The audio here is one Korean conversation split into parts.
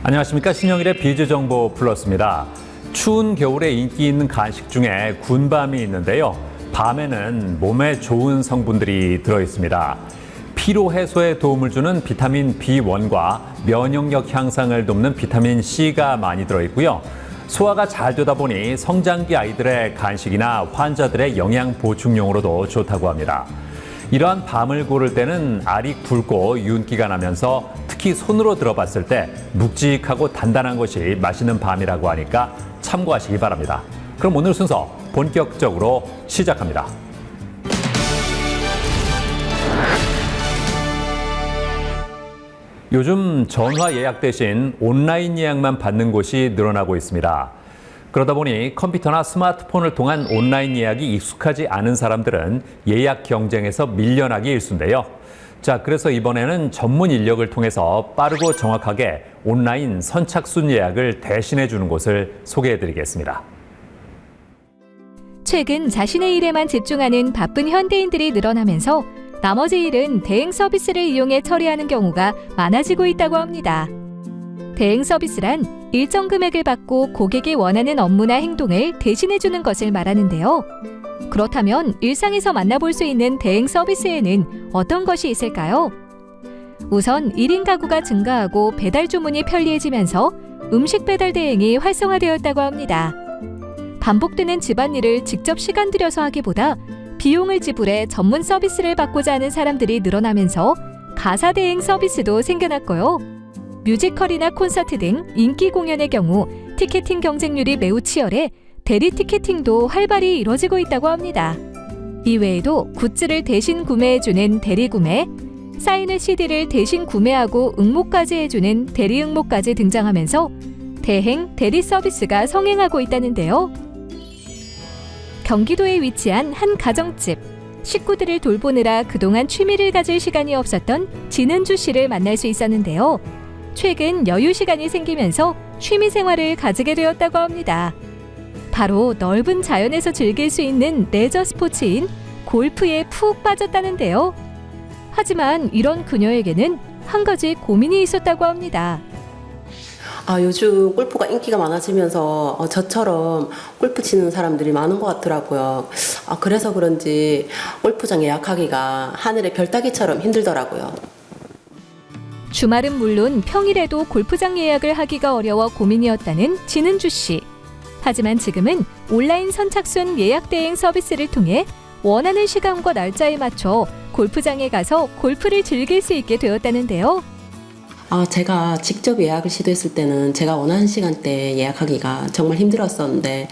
안녕하십니까. 신영일의 비즈정보 플러스입니다. 추운 겨울에 인기 있는 간식 중에 군밤이 있는데요. 밤에는 몸에 좋은 성분들이 들어있습니다. 피로 해소에 도움을 주는 비타민 B1과 면역력 향상을 돕는 비타민 C가 많이 들어있고요. 소화가 잘 되다 보니 성장기 아이들의 간식이나 환자들의 영양 보충용으로도 좋다고 합니다. 이러한 밤을 고를 때는 알이 굵고 윤기가 나면서 특히 손으로 들어봤을 때 묵직하고 단단한 것이 맛있는 밤이라고 하니까 참고하시기 바랍니다. 그럼 오늘 순서 본격적으로 시작합니다. 요즘 전화 예약 대신 온라인 예약만 받는 곳이 늘어나고 있습니다. 그러다 보니 컴퓨터나 스마트폰을 통한 온라인 예약이 익숙하지 않은 사람들은 예약 경쟁에서 밀려나기 일쑤인데요. 자, 그래서 이번에는 전문 인력을 통해서 빠르고 정확하게 온라인 선착순 예약을 대신해 주는 곳을 소개해 드리겠습니다. 최근 자신의 일에만 집중하는 바쁜 현대인들이 늘어나면서 나머지 일은 대행 서비스를 이용해 처리하는 경우가 많아지고 있다고 합니다. 대행 서비스란 일정 금액을 받고 고객이 원하는 업무나 행동을 대신해주는 것을 말하는데요. 그렇다면 일상에서 만나볼 수 있는 대행 서비스에는 어떤 것이 있을까요? 우선 1인 가구가 증가하고 배달 주문이 편리해지면서 음식 배달 대행이 활성화되었다고 합니다. 반복되는 집안일을 직접 시간 들여서 하기보다 비용을 지불해 전문 서비스를 받고자 하는 사람들이 늘어나면서 가사 대행 서비스도 생겨났고요. 뮤지컬이나 콘서트 등 인기 공연의 경우 티켓팅 경쟁률이 매우 치열해 대리 티켓팅도 활발히 이뤄지고 있다고 합니다. 이외에도 굿즈를 대신 구매해주는 대리 구매, 사인을 CD를 대신 구매하고 응모까지 해주는 대리 응모까지 등장하면서 대행, 대리 서비스가 성행하고 있다는데요. 경기도에 위치한 한 가정집, 식구들을 돌보느라 그동안 취미를 가질 시간이 없었던 진은주 씨를 만날 수 있었는데요. 최근 여유 시간이 생기면서 취미 생활을 가지게 되었다고 합니다. 바로 넓은 자연에서 즐길 수 있는 레저 스포츠인 골프에 푹 빠졌다는데요. 하지만 이런 그녀에게는 한 가지 고민이 있었다고 합니다. 요즘 골프가 인기가 많아지면서 저처럼 골프 치는 사람들이 많은 것 같더라고요. 그래서 그런지 골프장 예약하기가 하늘의 별 따기처럼 힘들더라고요. 주말은 물론 평일에도 골프장 예약을 하기가 어려워 고민이었다는 진은주 씨. 하지만 지금은 온라인 선착순 예약 대행 서비스를 통해 원하는 시간과 날짜에 맞춰 골프장에 가서 골프를 즐길 수 있게 되었다는데요. 제가 직접 예약을 시도했을 때는 제가 원하는 시간대에 예약하기가 정말 힘들었었는데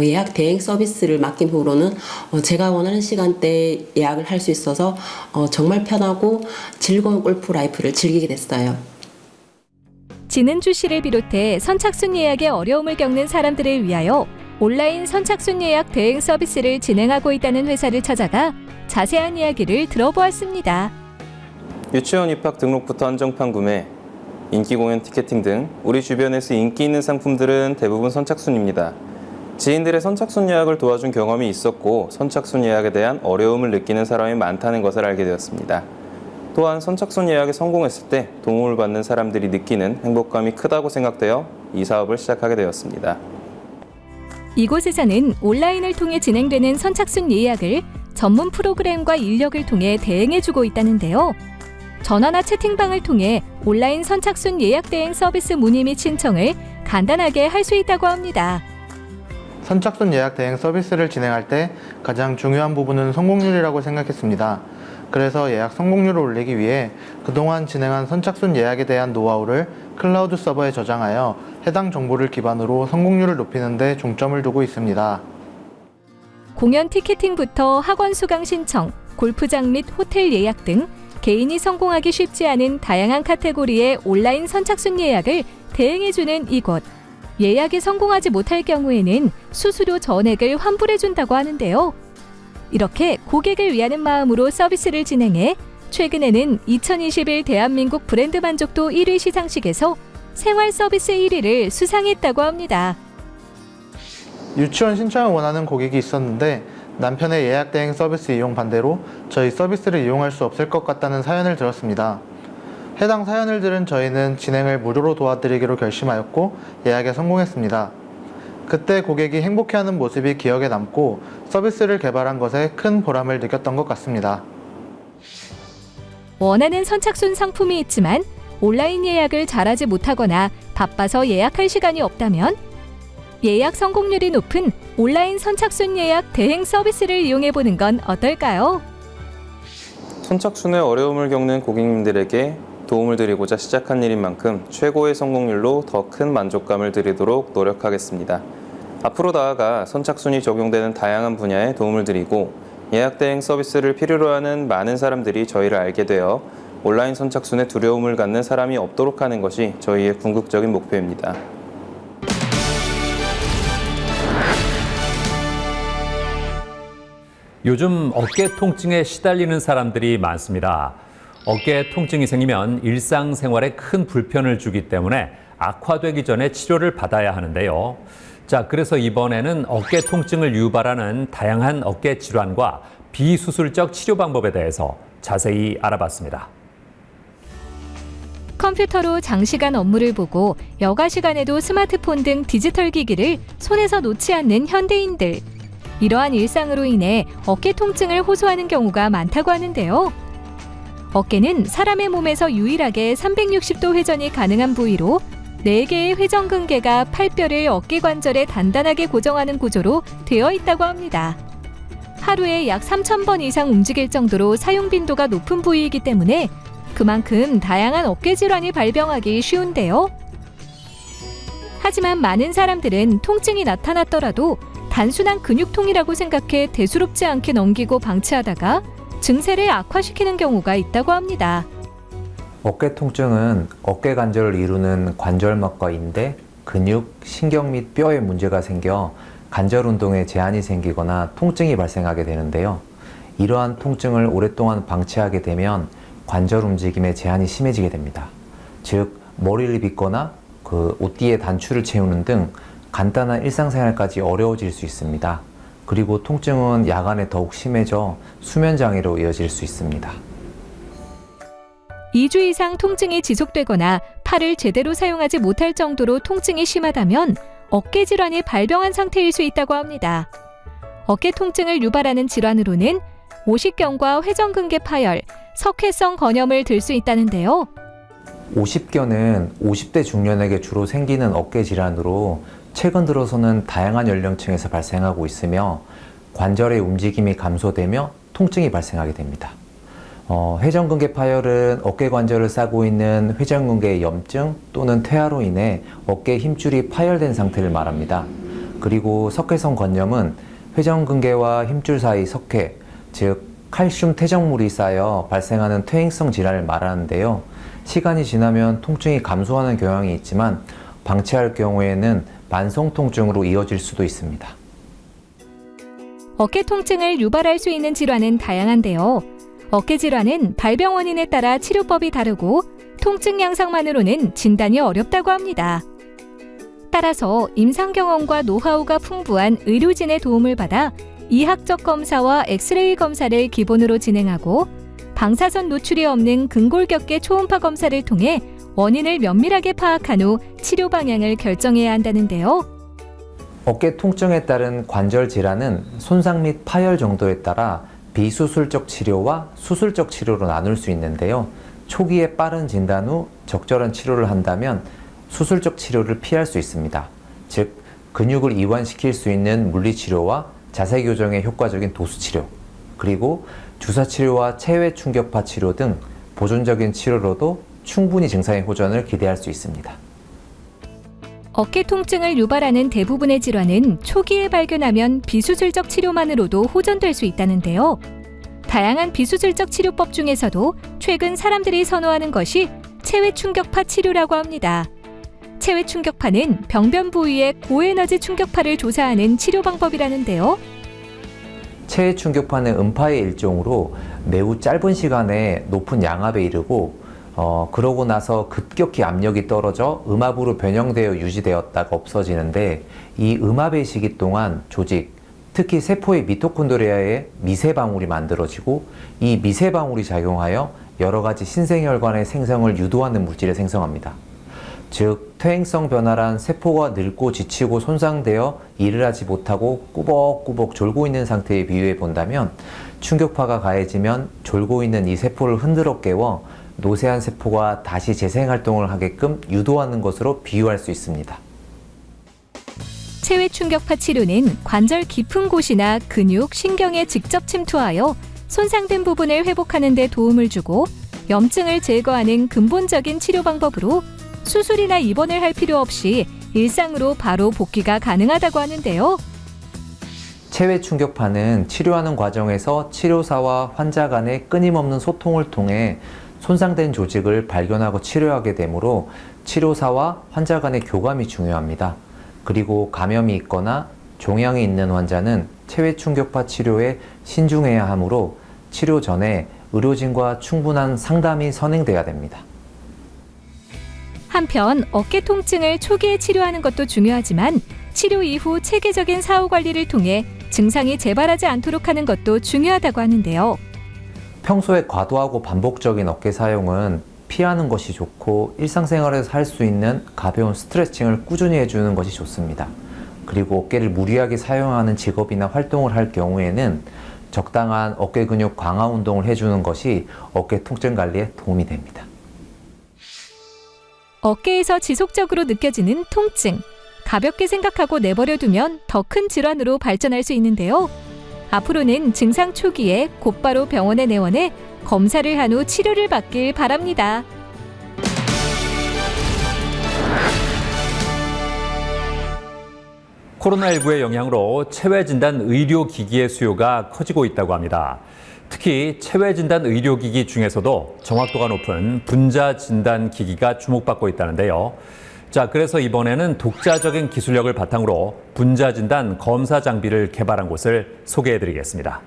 예약 대행 서비스를 맡긴 후로는 제가 원하는 시간대에 예약을 할 수 있어서 정말 편하고 즐거운 골프 라이프를 즐기게 됐어요. 진은주 씨를 비롯해 선착순 예약에 어려움을 겪는 사람들을 위하여 온라인 선착순 예약 대행 서비스를 진행하고 있다는 회사를 찾아가 자세한 이야기를 들어보았습니다. 유치원 입학 등록부터 한정판 구매, 인기 공연 티켓팅 등 우리 주변에서 인기 있는 상품들은 대부분 선착순입니다. 지인들의 선착순 예약을 도와준 경험이 있었고 선착순 예약에 대한 어려움을 느끼는 사람이 많다는 것을 알게 되었습니다. 또한 선착순 예약에 성공했을 때 도움을 받는 사람들이 느끼는 행복감이 크다고 생각되어 이 사업을 시작하게 되었습니다. 이곳에서는 온라인을 통해 진행되는 선착순 예약을 전문 프로그램과 인력을 통해 대행해주고 있다는데요. 전화나 채팅방을 통해 온라인 선착순 예약 대행 서비스 문의 및 신청을 간단하게 할 수 있다고 합니다. 선착순 예약 대행 서비스를 진행할 때 가장 중요한 부분은 성공률이라고 생각했습니다. 그래서 예약 성공률을 올리기 위해 그동안 진행한 선착순 예약에 대한 노하우를 클라우드 서버에 저장하여 해당 정보를 기반으로 성공률을 높이는 데 중점을 두고 있습니다. 공연 티켓팅부터 학원 수강 신청, 골프장 및 호텔 예약 등 개인이 성공하기 쉽지 않은 다양한 카테고리의 온라인 선착순 예약을 대행해주는 이곳. 예약에 성공하지 못할 경우에는 수수료 전액을 환불해준다고 하는데요. 이렇게 고객을 위하는 마음으로 서비스를 진행해 최근에는 2021 대한민국 브랜드 만족도 1위 시상식에서 생활 서비스 1위를 수상했다고 합니다. 유치원 신청을 원하는 고객이 있었는데 남편의 예약 대행 서비스 이용 반대로 저희 서비스를 이용할 수 없을 것 같다는 사연을 들었습니다. 해당 사연을 들은 저희는 진행을 무료로 도와드리기로 결심하였고 예약에 성공했습니다. 그때 고객이 행복해하는 모습이 기억에 남고 서비스를 개발한 것에 큰 보람을 느꼈던 것 같습니다. 원하는 선착순 상품이 있지만 온라인 예약을 잘하지 못하거나 바빠서 예약할 시간이 없다면 예약 성공률이 높은 온라인 선착순 예약 대행 서비스를 이용해보는 건 어떨까요? 선착순에 어려움을 겪는 고객님들에게 도움을 드리고자 시작한 일인 만큼 최고의 성공률로 더 큰 만족감을 드리도록 노력하겠습니다. 앞으로 나아가 선착순이 적용되는 다양한 분야에 도움을 드리고 예약 대행 서비스를 필요로 하는 많은 사람들이 저희를 알게 되어 온라인 선착순에 두려움을 갖는 사람이 없도록 하는 것이 저희의 궁극적인 목표입니다. 요즘 어깨 통증에 시달리는 사람들이 많습니다. 어깨 통증이 생기면 일상생활에 큰 불편을 주기 때문에 악화되기 전에 치료를 받아야 하는데요. 자, 그래서 이번에는 어깨 통증을 유발하는 다양한 어깨 질환과 비수술적 치료 방법에 대해서 자세히 알아봤습니다. 컴퓨터로 장시간 업무를 보고 여가 시간에도 스마트폰 등 디지털 기기를 손에서 놓지 않는 현대인들. 이러한 일상으로 인해 어깨 통증을 호소하는 경우가 많다고 하는데요. 어깨는 사람의 몸에서 유일하게 360도 회전이 가능한 부위로 4개의 회전근개가 팔뼈를 어깨 관절에 단단하게 고정하는 구조로 되어 있다고 합니다. 하루에 약 3,000번 이상 움직일 정도로 사용 빈도가 높은 부위이기 때문에 그만큼 다양한 어깨 질환이 발병하기 쉬운데요. 하지만 많은 사람들은 통증이 나타났더라도 단순한 근육통이라고 생각해 대수롭지 않게 넘기고 방치하다가 증세를 악화시키는 경우가 있다고 합니다. 어깨 통증은 어깨 관절을 이루는 관절막과 인대, 근육, 신경 및 뼈에 문제가 생겨 관절 운동에 제한이 생기거나 통증이 발생하게 되는데요. 이러한 통증을 오랫동안 방치하게 되면 관절 움직임에 제한이 심해지게 됩니다. 즉, 머리를 빗거나 옷뒤에 단추를 채우는 등 간단한 일상생활까지 어려워질 수 있습니다. 그리고 통증은 야간에 더욱 심해져 수면장애로 이어질 수 있습니다. 2주 이상 통증이 지속되거나 팔을 제대로 사용하지 못할 정도로 통증이 심하다면 어깨 질환이 발병한 상태일 수 있다고 합니다. 어깨 통증을 유발하는 질환으로는 오십견과 회전근개 파열, 석회성 건염을 들 수 있다는데요. 오십견은 50대 중년에게 주로 생기는 어깨 질환으로 최근 들어서는 다양한 연령층에서 발생하고 있으며 관절의 움직임이 감소되며 통증이 발생하게 됩니다. 회전근개 파열은 어깨 관절을 싸고 있는 회전근개의 염증 또는 퇴화로 인해 어깨 힘줄이 파열된 상태를 말합니다. 그리고 석회성 건염은 회전근개와 힘줄 사이 석회, 즉 칼슘 퇴적물이 쌓여 발생하는 퇴행성 질환을 말하는데요. 시간이 지나면 통증이 감소하는 경향이 있지만 방치할 경우에는 만성 통증으로 이어질 수도 있습니다. 어깨 통증을 유발할 수 있는 질환은 다양한데요. 어깨 질환은 발병 원인에 따라 치료법이 다르고 통증 양상만으로는 진단이 어렵다고 합니다. 따라서 임상 경험과 노하우가 풍부한 의료진의 도움을 받아 이학적 검사와 엑스레이 검사를 기본으로 진행하고 방사선 노출이 없는 근골격계 초음파 검사를 통해 원인을 면밀하게 파악한 후 치료 방향을 결정해야 한다는데요. 어깨 통증에 따른 관절 질환은 손상 및 파열 정도에 따라 비수술적 치료와 수술적 치료로 나눌 수 있는데요. 초기에 빠른 진단 후 적절한 치료를 한다면 수술적 치료를 피할 수 있습니다. 즉, 근육을 이완시킬 수 있는 물리치료와 자세 교정에 효과적인 도수치료, 그리고 주사치료와 체외 충격파 치료 등 보존적인 치료로도 충분히 증상의 호전을 기대할 수 있습니다. 어깨 통증을 유발하는 대부분의 질환은 초기에 발견하면 비수술적 치료만으로도 호전될 수 있다는데요. 다양한 비수술적 치료법 중에서도 최근 사람들이 선호하는 것이 체외 충격파 치료라고 합니다. 체외 충격파는 병변 부위의 고에너지 충격파를 조사하는 치료 방법이라는데요. 체외 충격파는 음파의 일종으로 매우 짧은 시간에 높은 양압에 이르고 그러고 나서 급격히 압력이 떨어져 음압으로 변형되어 유지되었다가 없어지는데, 이 음압의 시기 동안 조직, 특히 세포의 미토콘드리아에 미세방울이 만들어지고 이 미세방울이 작용하여 여러 가지 신생혈관의 생성을 유도하는 물질을 생성합니다. 즉, 퇴행성 변화란 세포가 늙고 지치고 손상되어 일을 하지 못하고 꾸벅꾸벅 졸고 있는 상태에 비유해 본다면, 충격파가 가해지면 졸고 있는 이 세포를 흔들어 깨워 노쇠한 세포가 다시 재생활동을 하게끔 유도하는 것으로 비유할 수 있습니다. 체외 충격파 치료는 관절 깊은 곳이나 근육, 신경에 직접 침투하여 손상된 부분을 회복하는 데 도움을 주고, 염증을 제거하는 근본적인 치료 방법으로 수술이나 입원을 할 필요 없이 일상으로 바로 복귀가 가능하다고 하는데요. 체외 충격파는 치료하는 과정에서 치료사와 환자 간의 끊임없는 소통을 통해 손상된 조직을 발견하고 치료하게 되므로 치료사와 환자 간의 교감이 중요합니다. 그리고 감염이 있거나 종양이 있는 환자는 체외 충격파 치료에 신중해야 하므로 치료 전에 의료진과 충분한 상담이 선행돼야 됩니다. 한편 어깨 통증을 초기에 치료하는 것도 중요하지만 치료 이후 체계적인 사후 관리를 통해 증상이 재발하지 않도록 하는 것도 중요하다고 하는데요. 평소에 과도하고 반복적인 어깨 사용은 피하는 것이 좋고, 일상생활에서 할 수 있는 가벼운 스트레칭을 꾸준히 해주는 것이 좋습니다. 그리고 어깨를 무리하게 사용하는 직업이나 활동을 할 경우에는 적당한 어깨 근육 강화 운동을 해주는 것이 어깨 통증 관리에 도움이 됩니다. 어깨에서 지속적으로 느껴지는 통증, 가볍게 생각하고 내버려두면 더 큰 질환으로 발전할 수 있는데요. 앞으로는 증상 초기에 곧바로 병원에 내원해 검사를 한 후 치료를 받길 바랍니다. 코로나19의 영향으로 체외진단 의료기기의 수요가 커지고 있다고 합니다. 특히 체외진단 의료기기 중에서도 정확도가 높은 분자진단기기가 주목받고 있다는데요. 자, 그래서 이번에는 독자적인 기술력을 바탕으로 분자진단 검사 장비를 개발한 곳을 소개해드리겠습니다.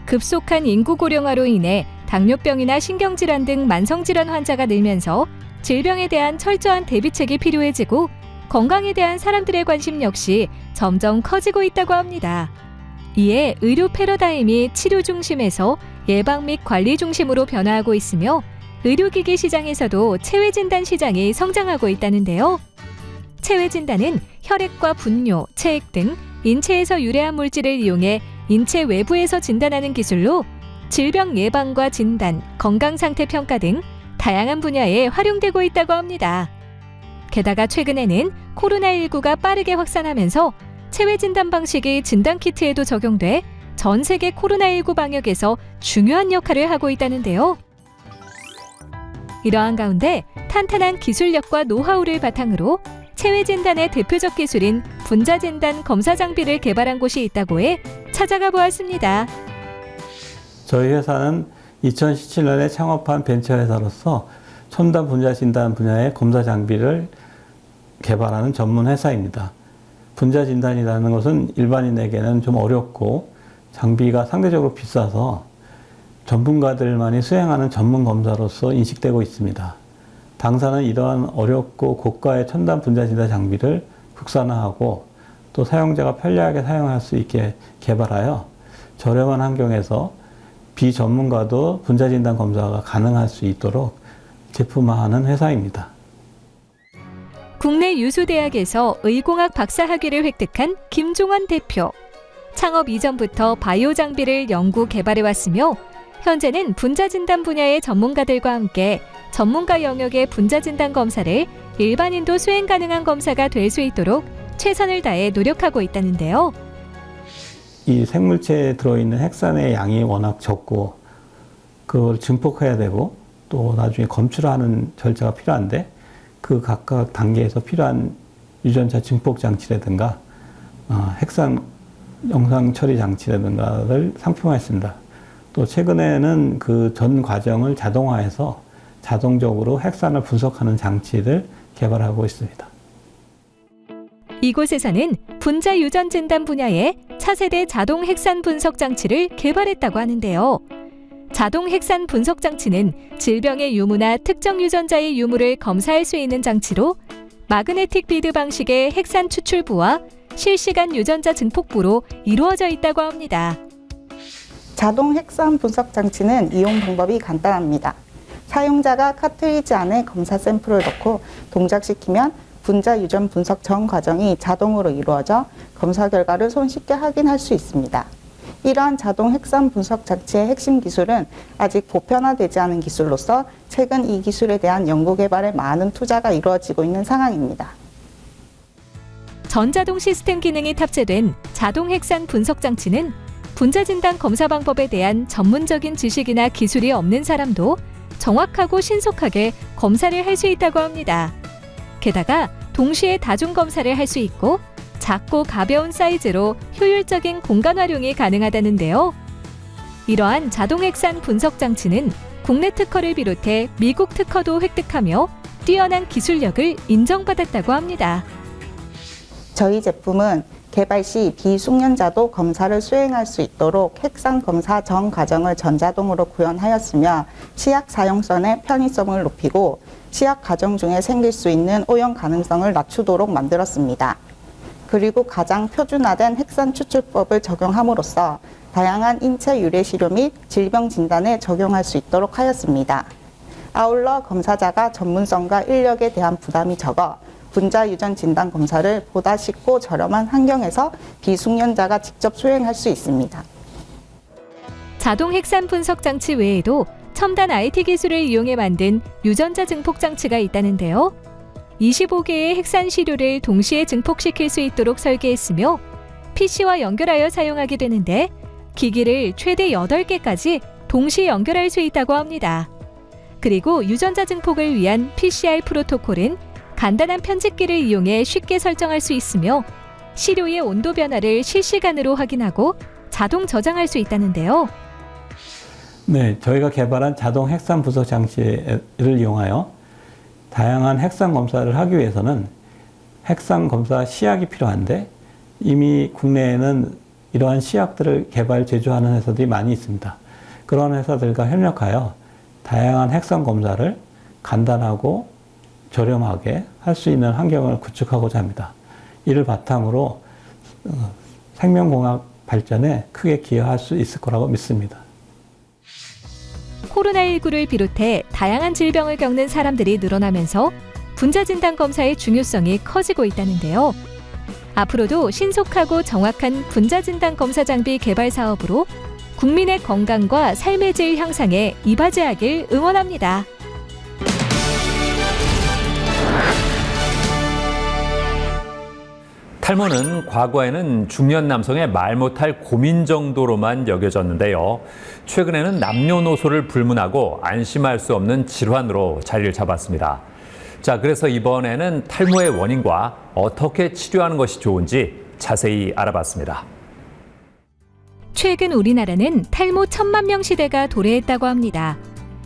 급속한 인구 고령화로 인해 당뇨병이나 신경질환 등 만성질환 환자가 늘면서 질병에 대한 철저한 대비책이 필요해지고, 건강에 대한 사람들의 관심 역시 점점 커지고 있다고 합니다. 이에 의료 패러다임이 치료 중심에서 예방 및 관리 중심으로 변화하고 있으며, 의료기기 시장에서도 체외진단 시장이 성장하고 있다는데요. 체외진단은 혈액과 분뇨, 체액 등 인체에서 유래한 물질을 이용해 인체 외부에서 진단하는 기술로 질병 예방과 진단, 건강 상태 평가 등 다양한 분야에 활용되고 있다고 합니다. 게다가 최근에는 코로나19가 빠르게 확산하면서 체외 진단 방식이 진단 키트에도 적용돼 전 세계 코로나19 방역에서 중요한 역할을 하고 있다는데요. 이러한 가운데 탄탄한 기술력과 노하우를 바탕으로 체외 진단의 대표적 기술인 분자 진단 검사 장비를 개발한 곳이 있다고 해 찾아가 보았습니다. 저희 회사는 2017년에 창업한 벤처회사로서 첨단 분자 진단 분야의 검사 장비를 개발하는 전문 회사입니다. 분자 진단이라는 것은 일반인에게는 좀 어렵고 장비가 상대적으로 비싸서 전문가들만이 수행하는 전문 검사로서 인식되고 있습니다. 당사는 이러한 어렵고 고가의 첨단 분자 진단 장비를 국산화하고 또 사용자가 편리하게 사용할 수 있게 개발하여 저렴한 환경에서 비전문가도 분자 진단 검사가 가능할 수 있도록 제품화하는 회사입니다. 국내 유수대학에서 의공학 박사 학위를 획득한 김종원 대표. 창업 이전부터 바이오 장비를 연구 개발해왔으며 현재는 분자 진단 분야의 전문가들과 함께 전문가 영역의 분자 진단 검사를 일반인도 수행 가능한 검사가 될 수 있도록 최선을 다해 노력하고 있다는데요. 이 생물체에 들어있는 핵산의 양이 워낙 적고 그걸 증폭해야 되고 또 나중에 검출하는 절차가 필요한데 그 각각 단계에서 필요한 유전자 증폭 장치라든가 핵산 영상 처리 장치라든가를 상품화했습니다. 또 최근에는 그 전 과정을 자동화해서 자동적으로 핵산을 분석하는 장치를 개발하고 있습니다. 이곳에서는 분자 유전 진단 분야의 차세대 자동 핵산 분석 장치를 개발했다고 하는데요. 자동 핵산 분석 장치는 질병의 유무나 특정 유전자의 유무를 검사할 수 있는 장치로 마그네틱 비드 방식의 핵산 추출부와 실시간 유전자 증폭부로 이루어져 있다고 합니다. 자동 핵산 분석 장치는 이용 방법이 간단합니다. 사용자가 카트리지 안에 검사 샘플을 넣고 동작시키면 분자 유전 분석 전 과정이 자동으로 이루어져 검사 결과를 손쉽게 확인할 수 있습니다. 이러한 자동 핵산 분석 장치의 핵심 기술은 아직 보편화되지 않은 기술로서 최근 이 기술에 대한 연구 개발에 많은 투자가 이루어지고 있는 상황입니다. 전자동 시스템 기능이 탑재된 자동 핵산 분석 장치는 분자 진단 검사 방법에 대한 전문적인 지식이나 기술이 없는 사람도 정확하고 신속하게 검사를 할 수 있다고 합니다. 게다가 동시에 다중 검사를 할 수 있고 작고 가벼운 사이즈로 효율적인 공간 활용이 가능하다는데요. 이러한 자동 핵산 분석 장치는 국내 특허를 비롯해 미국 특허도 획득하며 뛰어난 기술력을 인정받았다고 합니다. 저희 제품은 개발 시 비숙련자도 검사를 수행할 수 있도록 핵산 검사 전 과정을 전자동으로 구현하였으며 치약 사용성의 편의성을 높이고 치약 과정 중에 생길 수 있는 오염 가능성을 낮추도록 만들었습니다. 그리고 가장 표준화된 핵산 추출법을 적용함으로써 다양한 인체 유래 시료 및 질병 진단에 적용할 수 있도록 하였습니다. 아울러 검사자가 전문성과 인력에 대한 부담이 적어 분자 유전 진단 검사를 보다 쉽고 저렴한 환경에서 비숙련자가 직접 수행할 수 있습니다. 자동 핵산 분석 장치 외에도 첨단 IT 기술을 이용해 만든 유전자 증폭 장치가 있다는데요. 25개의 핵산 시료를 동시에 증폭시킬 수 있도록 설계했으며 PC와 연결하여 사용하게 되는데 기기를 최대 8개까지 동시에 연결할 수 있다고 합니다. 그리고 유전자 증폭을 위한 PCR 프로토콜은 간단한 편집기를 이용해 쉽게 설정할 수 있으며 시료의 온도 변화를 실시간으로 확인하고 자동 저장할 수 있다는데요. 네, 저희가 개발한 자동 핵산 분석 장치를 이용하여 다양한 핵산 검사를 하기 위해서는 핵산 검사 시약이 필요한데 이미 국내에는 이러한 시약들을 개발, 제조하는 회사들이 많이 있습니다. 그런 회사들과 협력하여 다양한 핵산 검사를 간단하고 저렴하게 할 수 있는 환경을 구축하고자 합니다. 이를 바탕으로 생명공학 발전에 크게 기여할 수 있을 거라고 믿습니다. 코로나19를 비롯해 다양한 질병을 겪는 사람들이 늘어나면서 분자 진단 검사의 중요성이 커지고 있다는데요. 앞으로도 신속하고 정확한 분자 진단 검사 장비 개발 사업으로 국민의 건강과 삶의 질 향상에 이바지하길 응원합니다. 탈모는 과거에는 중년 남성의 말 못할 고민 정도로만 여겨졌는데요. 최근에는 남녀노소를 불문하고 안심할 수 없는 질환으로 자리를 잡았습니다. 자, 그래서 이번에는 탈모의 원인과 어떻게 치료하는 것이 좋은지 자세히 알아봤습니다. 최근 우리나라는 탈모 1,000만 명 시대가 도래했다고 합니다.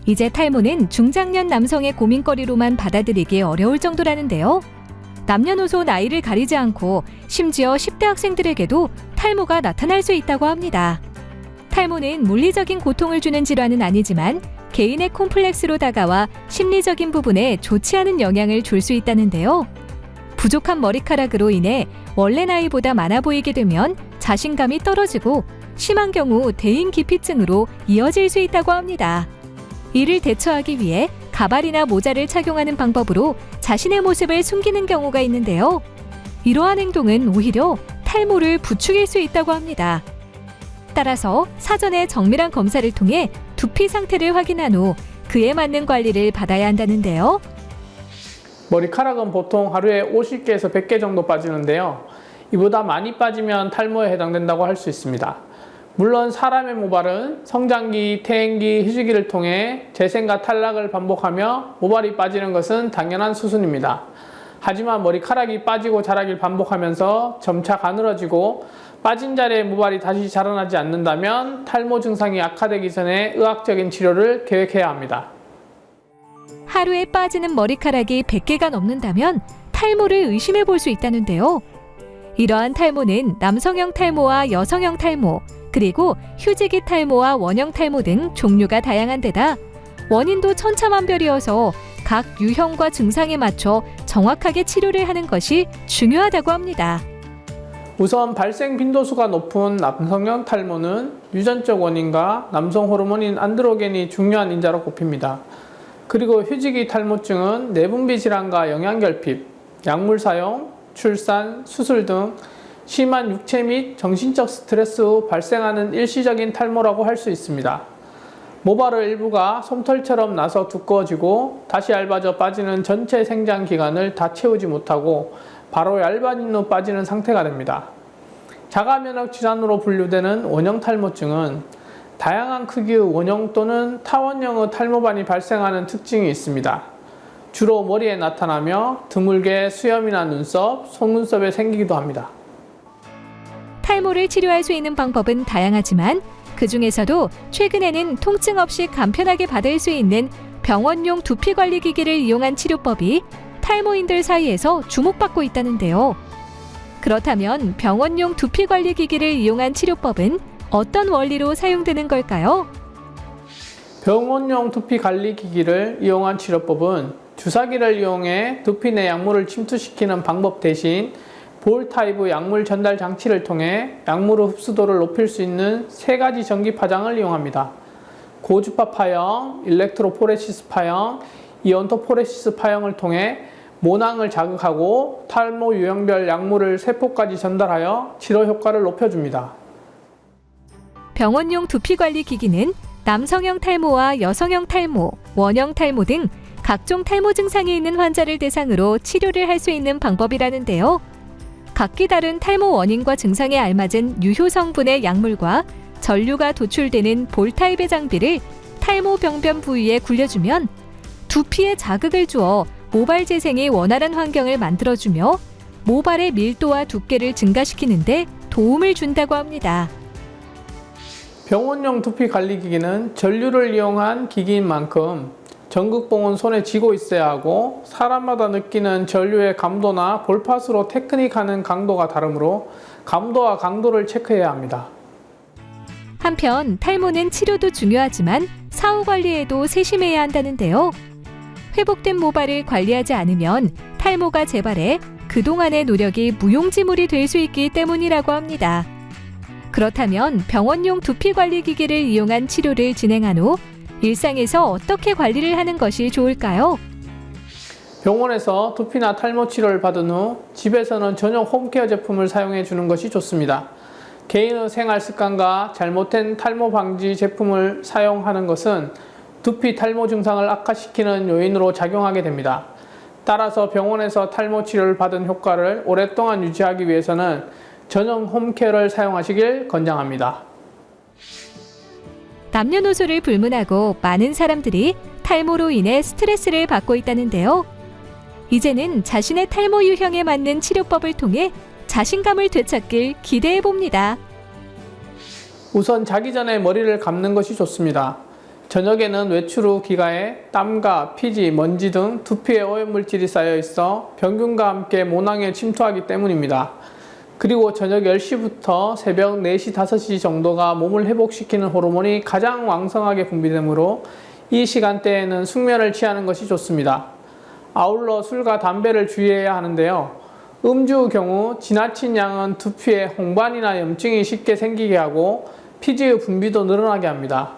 이제 탈모는 중장년 남성의 고민거리로만 받아들이기 어려울 정도라는데요. 남녀노소 나이를 가리지 않고 심지어 10대 학생들에게도 탈모가 나타날 수 있다고 합니다. 탈모는 물리적인 고통을 주는 질환은 아니지만 개인의 콤플렉스로 다가와 심리적인 부분에 좋지 않은 영향을 줄 수 있다는데요. 부족한 머리카락으로 인해 원래 나이보다 많아 보이게 되면 자신감이 떨어지고 심한 경우 대인기피증으로 이어질 수 있다고 합니다. 이를 대처하기 위해 가발이나 모자를 착용하는 방법으로 자신의 모습을 숨기는 경우가 있는데요. 이러한 행동은 오히려 탈모를 부추길 수 있다고 합니다. 따라서 사전에 정밀한 검사를 통해 두피 상태를 확인한 후 그에 맞는 관리를 받아야 한다는데요. 머리카락은 보통 하루에 50개에서 100개 정도 빠지는데요. 이보다 많이 빠지면 탈모에 해당된다고 할 수 있습니다. 물론 사람의 모발은 성장기, 퇴행기, 휴지기를 통해 재생과 탈락을 반복하며 모발이 빠지는 것은 당연한 수순입니다. 하지만 머리카락이 빠지고 자라길 반복하면서 점차 가늘어지고 빠진 자리에 모발이 다시 자라나지 않는다면 탈모 증상이 악화되기 전에 의학적인 치료를 계획해야 합니다. 하루에 빠지는 머리카락이 100개가 넘는다면 탈모를 의심해 볼 수 있다는데요. 이러한 탈모는 남성형 탈모와 여성형 탈모, 그리고 휴지기 탈모와 원형 탈모 등 종류가 다양한 데다 원인도 천차만별이어서 각 유형과 증상에 맞춰 정확하게 치료를 하는 것이 중요하다고 합니다. 우선 발생 빈도수가 높은 남성형 탈모는 유전적 원인과 남성 호르몬인 안드로겐이 중요한 인자로 꼽힙니다. 그리고 휴지기 탈모증은 내분비 질환과 영양결핍, 약물 사용, 출산, 수술 등 심한 육체 및 정신적 스트레스 후 발생하는 일시적인 탈모라고 할 수 있습니다. 모발의 일부가 솜털처럼 나서 두꺼워지고 다시 얇아져 빠지는 전체 생장 기간을 다 채우지 못하고 바로 얇아진 후 빠지는 상태가 됩니다. 자가면역 질환으로 분류되는 원형 탈모증은 다양한 크기의 원형 또는 타원형의 탈모반이 발생하는 특징이 있습니다. 주로 머리에 나타나며 드물게 수염이나 눈썹, 속눈썹에 생기기도 합니다. 탈모를 치료할 수 있는 방법은 다양하지만 그 중에서도 최근에는 통증 없이 간편하게 받을 수 있는 병원용 두피 관리 기기를 이용한 치료법이 탈모인들 사이에서 주목받고 있다는데요. 그렇다면 병원용 두피 관리 기기를 이용한 치료법은 어떤 원리로 사용되는 걸까요? 병원용 두피 관리 기기를 이용한 치료법은 주사기를 이용해 두피 내 약물을 침투시키는 방법 대신 볼 타입의 약물 전달 장치를 통해 약물의 흡수도를 높일 수 있는 3가지 전기 파장을 이용합니다. 고주파 파형, 일렉트로포레시스 파형, 이온토포레시스 파형을 통해 모낭을 자극하고 탈모 유형별 약물을 세포까지 전달하여 치료 효과를 높여줍니다. 병원용 두피 관리 기기는 남성형 탈모와 여성형 탈모, 원형 탈모 등 각종 탈모 증상이 있는 환자를 대상으로 치료를 할 수 있는 방법이라는데요. 각기 다른 탈모 원인과 증상에 알맞은 유효 성분의 약물과 전류가 도출되는 볼 타입의 장비를 탈모 병변 부위에 굴려주면 두피에 자극을 주어 모발 재생이 원활한 환경을 만들어주며 모발의 밀도와 두께를 증가시키는데 도움을 준다고 합니다. 병원용 두피 관리 기기는 전류를 이용한 기기인 만큼 전극봉은 손에 쥐고 있어야 하고 사람마다 느끼는 전류의 감도나 볼팟으로 테크닉하는 강도가 다르므로 감도와 강도를 체크해야 합니다. 한편 탈모는 치료도 중요하지만 사후 관리에도 세심해야 한다는데요. 회복된 모발을 관리하지 않으면 탈모가 재발해 그동안의 노력이 무용지물이 될 수 있기 때문이라고 합니다. 그렇다면 병원용 두피 관리 기기를 이용한 치료를 진행한 후 일상에서 어떻게 관리를 하는 것이 좋을까요? 병원에서 두피나 탈모 치료를 받은 후 집에서는 전용 홈케어 제품을 사용해 주는 것이 좋습니다. 개인의 생활 습관과 잘못된 탈모 방지 제품을 사용하는 것은 두피 탈모 증상을 악화시키는 요인으로 작용하게 됩니다. 따라서 병원에서 탈모 치료를 받은 효과를 오랫동안 유지하기 위해서는 전용 홈케어를 사용하시길 권장합니다. 남녀노소를 불문하고 많은 사람들이 탈모로 인해 스트레스를 받고 있다는데요. 이제는 자신의 탈모 유형에 맞는 치료법을 통해 자신감을 되찾길 기대해 봅니다. 우선 자기 전에 머리를 감는 것이 좋습니다. 저녁에는 외출 후 기가에 땀과 피지, 먼지 등 두피에 오염물질이 쌓여 있어 병균과 함께 모낭에 침투하기 때문입니다. 그리고 저녁 10시부터 새벽 4시, 5시 정도가 몸을 회복시키는 호르몬이 가장 왕성하게 분비되므로 이 시간대에는 숙면을 취하는 것이 좋습니다. 아울러 술과 담배를 주의해야 하는데요. 음주의 경우 지나친 양은 두피에 홍반이나 염증이 쉽게 생기게 하고 피지의 분비도 늘어나게 합니다.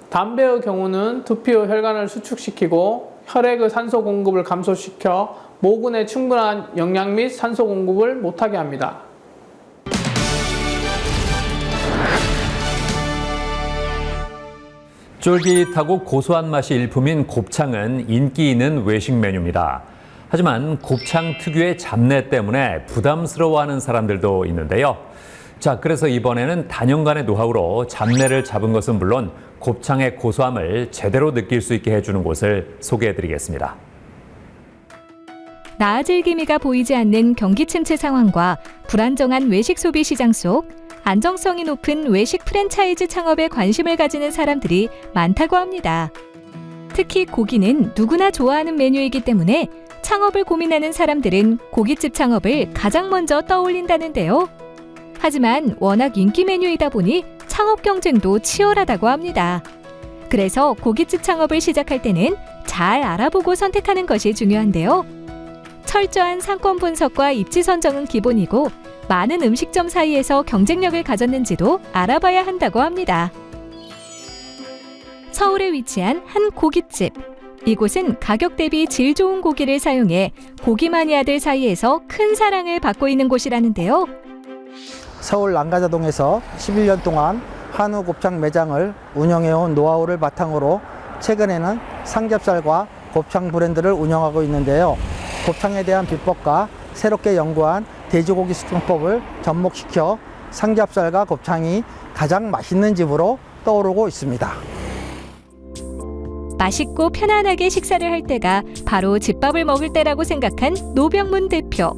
담배의 경우는 두피의 혈관을 수축시키고 혈액의 산소 공급을 감소시켜 모근에 충분한 영양 및 산소 공급을 못하게 합니다. 쫄깃하고 고소한 맛이 일품인 곱창은 인기 있는 외식 메뉴입니다. 하지만 곱창 특유의 잡내 때문에 부담스러워하는 사람들도 있는데요. 자, 그래서 이번에는 단연간의 노하우로 잡내를 잡은 것은 물론 곱창의 고소함을 제대로 느낄 수 있게 해주는 곳을 소개해드리겠습니다. 나아질 기미가 보이지 않는 경기 침체 상황과 불안정한 외식 소비 시장 속 안정성이 높은 외식 프랜차이즈 창업에 관심을 가지는 사람들이 많다고 합니다. 특히 고기는 누구나 좋아하는 메뉴이기 때문에 창업을 고민하는 사람들은 고깃집 창업을 가장 먼저 떠올린다는데요. 하지만 워낙 인기 메뉴이다 보니 창업 경쟁도 치열하다고 합니다. 그래서 고깃집 창업을 시작할 때는 잘 알아보고 선택하는 것이 중요한데요. 철저한 상권 분석과 입지 선정은 기본이고 많은 음식점 사이에서 경쟁력을 가졌는지도 알아봐야 한다고 합니다. 서울에 위치한 한 고깃집. 이곳은 가격 대비 질 좋은 고기를 사용해 고기 마니아들 사이에서 큰 사랑을 받고 있는 곳이라는데요. 서울 난가자동에서 11년 동안 한우 곱창 매장을 운영해온 노하우를 바탕으로 최근에는 삼겹살과 곱창 브랜드를 운영하고 있는데요. 곱창에 대한 비법과 새롭게 연구한 돼지고기 숙성법을 접목시켜 삼겹살과 곱창이 가장 맛있는 집으로 떠오르고 있습니다. 맛있고 편안하게 식사를 할 때가 바로 집밥을 먹을 때라고 생각한 노병문 대표.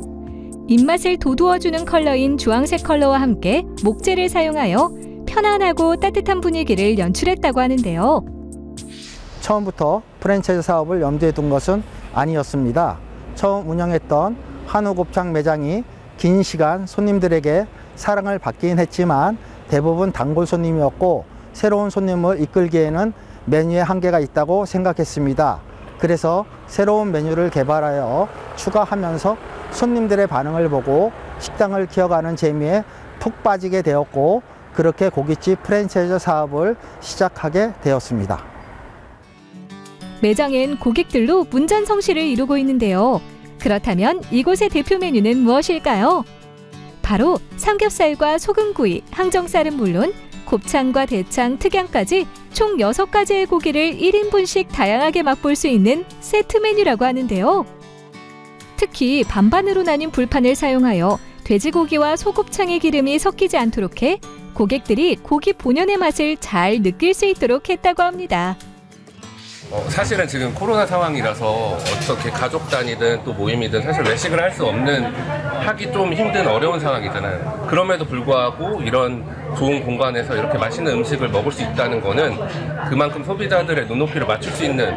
입맛을 돋우어주는 컬러인 주황색 컬러와 함께 목재를 사용하여 편안하고 따뜻한 분위기를 연출했다고 하는데요. 처음부터 프랜차이즈 사업을 염두에 둔 것은 아니었습니다. 처음 운영했던 한우 곱창 매장이 긴 시간 손님들에게 사랑을 받긴 했지만 대부분 단골 손님이었고 새로운 손님을 이끌기에는 메뉴에 한계가 있다고 생각했습니다. 그래서 새로운 메뉴를 개발하여 추가하면서 손님들의 반응을 보고 식당을 키워가는 재미에 푹 빠지게 되었고 그렇게 고깃집 프랜차이즈 사업을 시작하게 되었습니다. 매장엔 고객들로 문전성시를 이루고 있는데요. 그렇다면 이곳의 대표 메뉴는 무엇일까요? 바로 삼겹살과 소금구이, 항정살은 물론 곱창과 대창, 특양까지 총 6가지의 고기를 1인분씩 다양하게 맛볼 수 있는 세트 메뉴라고 하는데요. 특히 반반으로 나뉜 불판을 사용하여 돼지고기와 소곱창의 기름이 섞이지 않도록 해 고객들이 고기 본연의 맛을 잘 느낄 수 있도록 했다고 합니다. 사실은 지금 코로나 상황이라서 어떻게 가족 단위든 또 모임이든 사실 외식을 할 수 없는 하기 좀 힘든 어려운 상황이잖아요. 그럼에도 불구하고 이런 좋은 공간에서 이렇게 맛있는 음식을 먹을 수 있다는 거는 그만큼 소비자들의 눈높이를 맞출 수 있는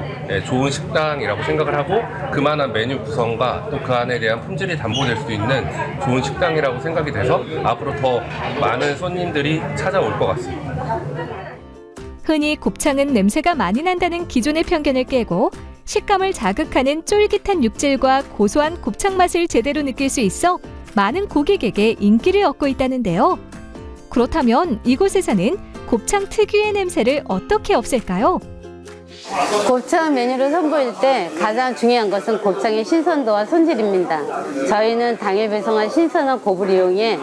좋은 식당이라고 생각을 하고 그만한 메뉴 구성과 또 그 안에 대한 품질이 담보될 수 있는 좋은 식당이라고 생각이 돼서 앞으로 더 많은 손님들이 찾아올 것 같습니다. 흔히 곱창은 냄새가 많이 난다는 기존의 편견을 깨고 식감을 자극하는 쫄깃한 육질과 고소한 곱창 맛을 제대로 느낄 수 있어 많은 고객에게 인기를 얻고 있다는데요. 그렇다면 이곳에서는 곱창 특유의 냄새를 어떻게 없앨까요? 곱창 메뉴를 선보일 때 가장 중요한 것은 곱창의 신선도와 손질입니다. 저희는 당일 배송한 신선한 곱을 이용해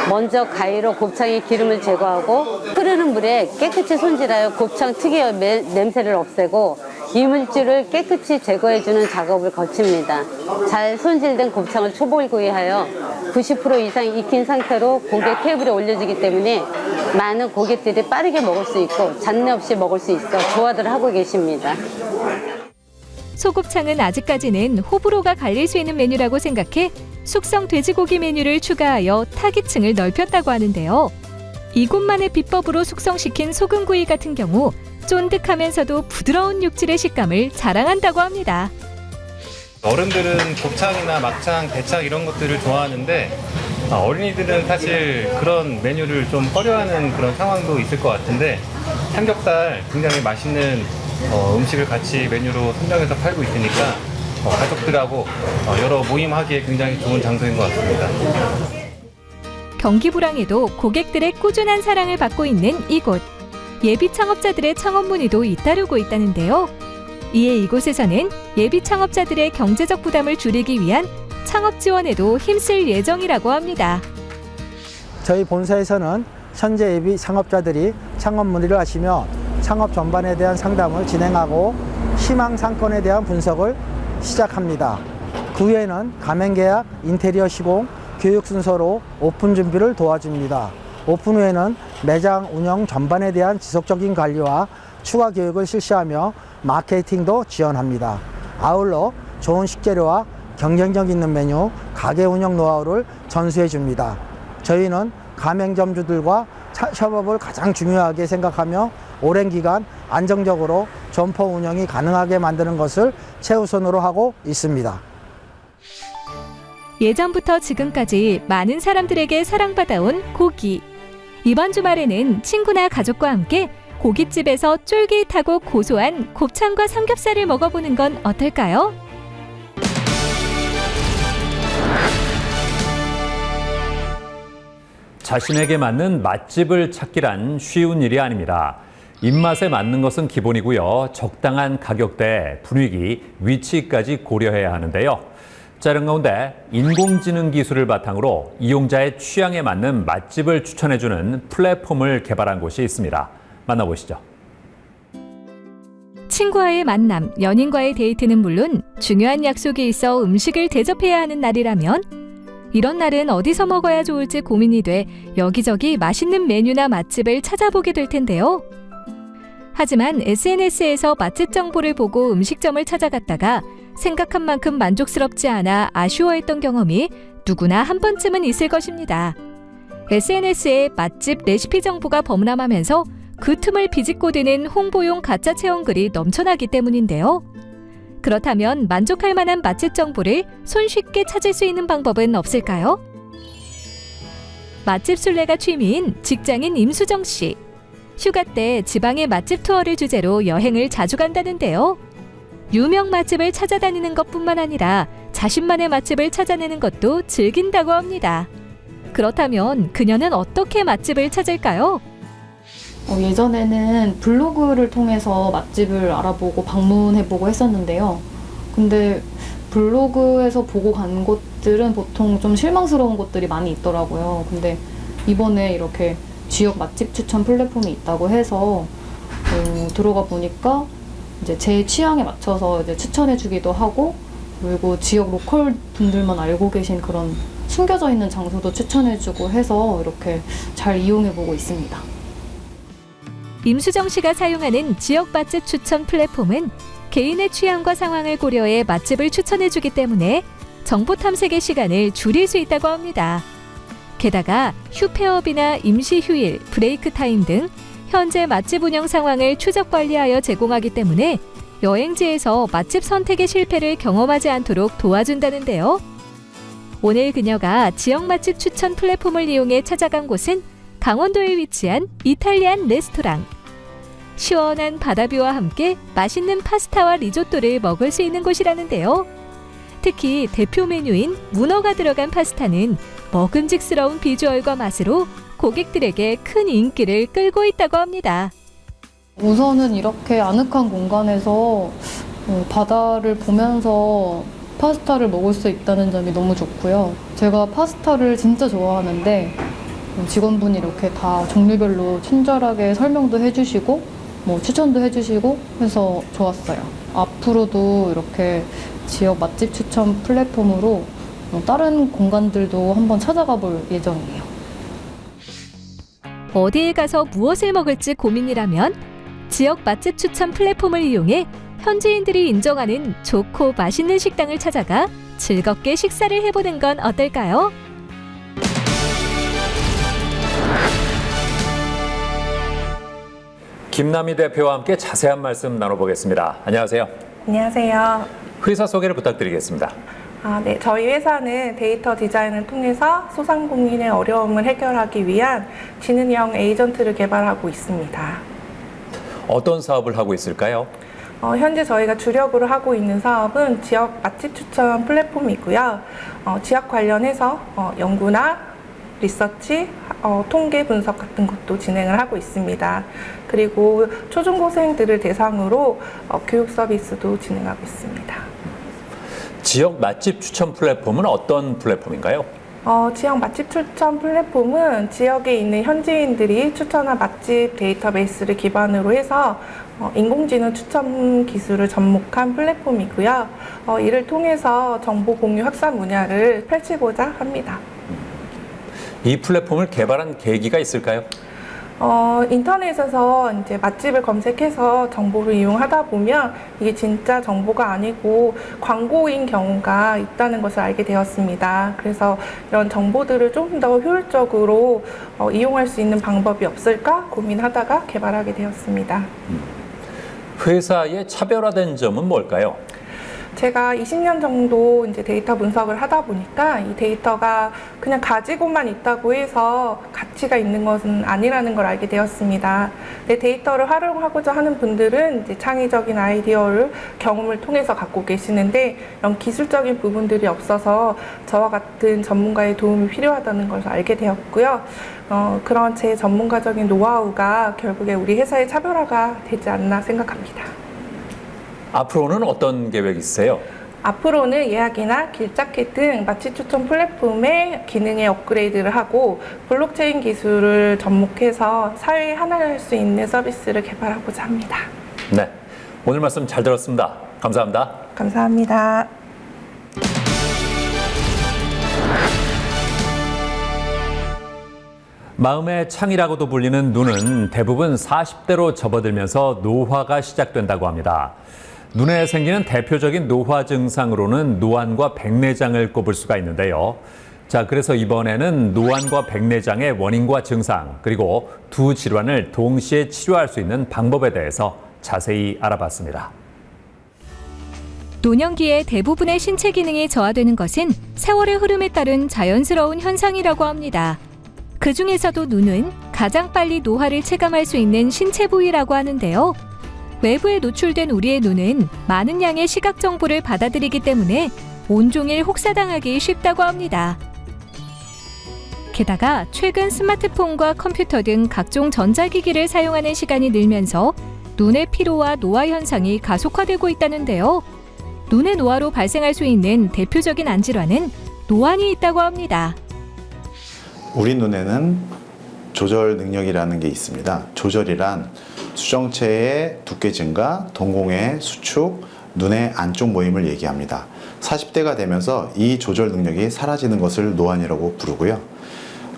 먼저 가위로 곱창의 기름을 제거하고 흐르는 물에 깨끗이 손질하여 곱창 특유의 냄새를 없애고 이물질을 깨끗이 제거해주는 작업을 거칩니다. 잘 손질된 곱창을 초벌구이하여 90% 이상 익힌 상태로 고객 테이블에 올려지기 때문에 많은 고객들이 빠르게 먹을 수 있고 잡내 없이 먹을 수 있어 좋아들 하고 계십니다. 소곱창은 아직까지는 호불호가 갈릴 수 있는 메뉴라고 생각해 숙성 돼지고기 메뉴를 추가하여 타깃층을 넓혔다고 하는데요. 이곳만의 비법으로 숙성시킨 소금구이 같은 경우 쫀득하면서도 부드러운 육질의 식감을 자랑한다고 합니다. 어른들은 곱창이나 막창, 대창 이런 것들을 좋아하는데 어린이들은 사실 그런 메뉴를 좀 꺼려하는 그런 상황도 있을 것 같은데 삼겹살 굉장히 맛있는 음식을 같이 메뉴로 선정해서 팔고 있으니까 가족들하고 여러 모임하기에 굉장히 좋은 장소인 것 같습니다. 경기 불황에도 고객들의 꾸준한 사랑을 받고 있는 이곳. 예비 창업자들의 창업 문의도 잇따르고 있다는데요. 이에 이곳에서는 예비 창업자들의 경제적 부담을 줄이기 위한 창업 지원에도 힘쓸 예정이라고 합니다. 저희 본사에서는 현재 예비 창업자들이 창업 문의를 하시며 창업 전반에 대한 상담을 진행하고 희망 상권에 대한 분석을 시작합니다. 그 후에는 가맹 계약, 인테리어 시공, 교육 순서로 오픈 준비를 도와줍니다. 오픈 후에는 매장 운영 전반에 대한 지속적인 관리와 추가 교육을 실시하며 마케팅도 지원합니다. 아울러 좋은 식재료와 경쟁력 있는 메뉴, 가게 운영 노하우를 전수해 줍니다. 저희는 가맹점주들과 협업을 가장 중요하게 생각하며 오랜 기간 안정적으로 점포 운영이 가능하게 만드는 것을 최우선으로 하고 있습니다. 예전부터 지금까지 많은 사람들에게 사랑받아온 고기. 이번 주말에는 친구나 가족과 함께 고깃집에서 쫄깃하고 고소한 곱창과 삼겹살을 먹어보는 건 어떨까요? 자신에게 맞는 맛집을 찾기란 쉬운 일이 아닙니다. 입맛에 맞는 것은 기본이고요. 적당한 가격대, 분위기, 위치까지 고려해야 하는데요. 자, 이런 가운데 인공지능 기술을 바탕으로 이용자의 취향에 맞는 맛집을 추천해주는 플랫폼을 개발한 곳이 있습니다. 만나보시죠. 친구와의 만남, 연인과의 데이트는 물론 중요한 약속이 있어 음식을 대접해야 하는 날이라면 이런 날은 어디서 먹어야 좋을지 고민이 돼 여기저기 맛있는 메뉴나 맛집을 찾아보게 될 텐데요. 하지만 SNS에서 맛집 정보를 보고 음식점을 찾아갔다가 생각한 만큼 만족스럽지 않아 아쉬워했던 경험이 누구나 한 번쯤은 있을 것입니다. SNS에 맛집 레시피 정보가 범람하면서 그 틈을 비집고 드는 홍보용 가짜 체험글이 넘쳐나기 때문인데요. 그렇다면 만족할 만한 맛집 정보를 손쉽게 찾을 수 있는 방법은 없을까요? 맛집 순례가 취미인 직장인 임수정 씨. 휴가 때 지방의 맛집 투어를 주제로 여행을 자주 간다는데요. 유명 맛집을 찾아다니는 것뿐만 아니라 자신만의 맛집을 찾아내는 것도 즐긴다고 합니다. 그렇다면 그녀는 어떻게 맛집을 찾을까요? 예전에는 블로그를 통해서 맛집을 알아보고 방문해보고 했었는데요. 근데 블로그에서 보고 간 곳들은 보통 좀 실망스러운 곳들이 많이 있더라고요. 근데 이번에 이렇게 지역 맛집 추천 플랫폼이 있다고 해서 들어가 보니까 이제 제 취향에 맞춰서 이제 추천해주기도 하고, 그리고 지역 로컬 분들만 알고 계신 그런 숨겨져 있는 장소도 추천해주고 해서 이렇게 잘 이용해보고 있습니다. 임수정 씨가 사용하는 지역 맛집 추천 플랫폼은 개인의 취향과 상황을 고려해 맛집을 추천해주기 때문에 정보 탐색의 시간을 줄일 수 있다고 합니다. 게다가 휴폐업이나 임시 휴일, 브레이크 타임 등 현재 맛집 운영 상황을 추적 관리하여 제공하기 때문에 여행지에서 맛집 선택의 실패를 경험하지 않도록 도와준다는데요. 오늘 그녀가 지역 맛집 추천 플랫폼을 이용해 찾아간 곳은 강원도에 위치한 이탈리안 레스토랑. 시원한 바다뷰와 함께 맛있는 파스타와 리조또를 먹을 수 있는 곳이라는데요. 특히 대표 메뉴인 문어가 들어간 파스타는 먹음직스러운 비주얼과 맛으로 고객들에게 큰 인기를 끌고 있다고 합니다. 우선은 이렇게 아늑한 공간에서 바다를 보면서 파스타를 먹을 수 있다는 점이 너무 좋고요. 제가 파스타를 진짜 좋아하는데 직원분이 이렇게 다 종류별로 친절하게 설명도 해주시고 추천도 해주시고 해서 좋았어요. 앞으로도 이렇게 지역 맛집 추천 플랫폼으로 다른 공간들도 한번 찾아가 볼 예정이에요. 어디에 가서 무엇을 먹을지 고민이라면 지역 맛집 추천 플랫폼을 이용해 현지인들이 인정하는 좋고 맛있는 식당을 찾아가 즐겁게 식사를 해보는 건 어떨까요? 김남희 대표와 함께 자세한 말씀 나눠보겠습니다. 안녕하세요. 안녕하세요. 회사 소개를 부탁드리겠습니다. 네, 저희 회사는 데이터 디자인을 통해서 소상공인의 어려움을 해결하기 위한 지능형 에이전트를 개발하고 있습니다. 어떤 사업을 하고 있을까요? 현재 저희가 주력으로 하고 있는 사업은 지역 맛집 추천 플랫폼이고요. 지역 관련해서 연구나 리서치, 통계 분석 같은 것도 진행을 하고 있습니다. 그리고 초중고생들을 대상으로 교육 서비스도 진행하고 있습니다. 지역 맛집 추천 플랫폼은 어떤 플랫폼인가요? 지역 맛집 추천 플랫폼은 지역에 있는 현지인들이 추천한 맛집 데이터베이스를 기반으로 해서 인공지능 추천 기술을 접목한 플랫폼이고요. 이를 통해서 정보 공유 확산 분야를 펼치고자 합니다. 이 플랫폼을 개발한 계기가 있을까요? 인터넷에서 이제 맛집을 검색해서 정보를 이용하다 보면 이게 진짜 정보가 아니고 광고인 경우가 있다는 것을 알게 되었습니다. 그래서 이런 정보들을 조금 더 효율적으로 이용할 수 있는 방법이 없을까 고민하다가 개발하게 되었습니다. 회사의 차별화된 점은 뭘까요? 제가 20년 정도 이제 데이터 분석을 하다 보니까 이 데이터가 그냥 가지고만 있다고 해서 가치가 있는 것은 아니라는 걸 알게 되었습니다. 내 데이터를 활용하고자 하는 분들은 이제 창의적인 아이디어를 경험을 통해서 갖고 계시는데 이런 기술적인 부분들이 없어서 저와 같은 전문가의 도움이 필요하다는 것을 알게 되었고요. 그런 제 전문가적인 노하우가 결국에 우리 회사의 차별화가 되지 않나 생각합니다. 앞으로는 어떤 계획 있으세요? 앞으로는 예약이나 길자켓 등 맛집 추천 플랫폼의 기능에 업그레이드를 하고 블록체인 기술을 접목해서 사회에 하나할 수 있는 서비스를 개발하고자 합니다. 네, 오늘 말씀 잘 들었습니다. 감사합니다. 감사합니다. 마음의 창이라고도 불리는 눈은 대부분 40대로 접어들면서 노화가 시작된다고 합니다. 눈에 생기는 대표적인 노화 증상으로는 노안과 백내장을 꼽을 수가 있는데요. 자, 그래서 이번에는 노안과 백내장의 원인과 증상, 그리고 두 질환을 동시에 치료할 수 있는 방법에 대해서 자세히 알아봤습니다. 노년기에 대부분의 신체 기능이 저하되는 것은 세월의 흐름에 따른 자연스러운 현상이라고 합니다. 그 중에서도 눈은 가장 빨리 노화를 체감할 수 있는 신체 부위라고 하는데요. 외부에 노출된 우리의 눈은 많은 양의 시각 정보를 받아들이기 때문에 온종일 혹사당하기 쉽다고 합니다. 게다가 최근 스마트폰과 컴퓨터 등 각종 전자기기를 사용하는 시간이 늘면서 눈의 피로와 노화 현상이 가속화되고 있다는데요. 눈의 노화로 발생할 수 있는 대표적인 안질환은 노안이 있다고 합니다. 우리 눈에는 조절 능력이라는 게 있습니다. 조절이란 수정체의 두께 증가, 동공의 수축, 눈의 안쪽 모임을 얘기합니다. 40대가 되면서 이 조절 능력이 사라지는 것을 노안이라고 부르고요.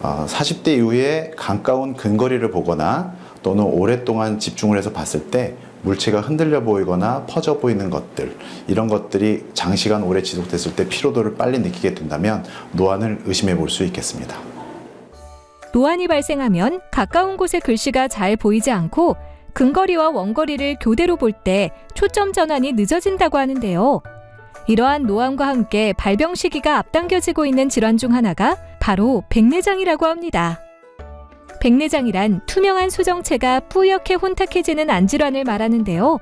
40대 이후에 가까운 근거리를 보거나 또는 오랫동안 집중을 해서 봤을 때 물체가 흔들려 보이거나 퍼져 보이는 것들, 이런 것들이 장시간 오래 지속됐을 때 피로도를 빨리 느끼게 된다면 노안을 의심해 볼 수 있겠습니다. 노안이 발생하면 가까운 곳의 글씨가 잘 보이지 않고 근거리와 원거리를 교대로 볼 때 초점 전환이 늦어진다고 하는데요. 이러한 노안과 함께 발병 시기가 앞당겨지고 있는 질환 중 하나가 바로 백내장이라고 합니다. 백내장이란 투명한 수정체가 뿌옇게 혼탁해지는 안질환을 말하는데요.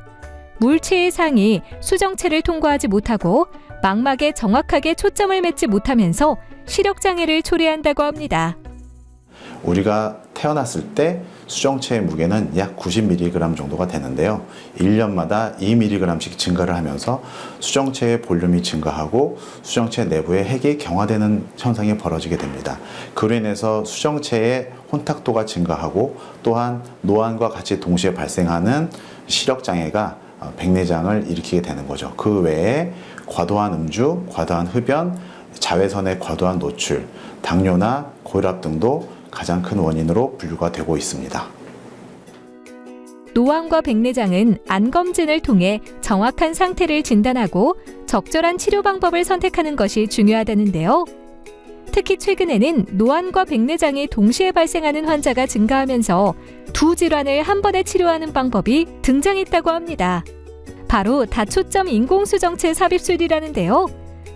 물체의 상이 수정체를 통과하지 못하고 망막에 정확하게 초점을 맺지 못하면서 시력장애를 초래한다고 합니다. 우리가 태어났을 때 수정체의 무게는 약 90mg 정도가 되는데요. 1년마다 2mg씩 증가를 하면서 수정체의 볼륨이 증가하고 수정체 내부의 핵이 경화되는 현상이 벌어지게 됩니다. 그로 인해서 수정체의 혼탁도가 증가하고 또한 노안과 같이 동시에 발생하는 시력장애가 백내장을 일으키게 되는 거죠. 그 외에 과도한 음주, 과도한 흡연, 자외선의 과도한 노출, 당뇨나 고혈압 등도 가장 큰 원인으로 분류가 되고 있습니다. 노안과 백내장은 안 검진을 통해 정확한 상태를 진단하고 적절한 치료 방법을 선택하는 것이 중요하다는데요. 특히 최근에는 노안과 백내장이 동시에 발생하는 환자가 증가하면서 두 질환을 한 번에 치료하는 방법이 등장했다고 합니다. 바로 다초점 인공수정체 삽입술이라는데요.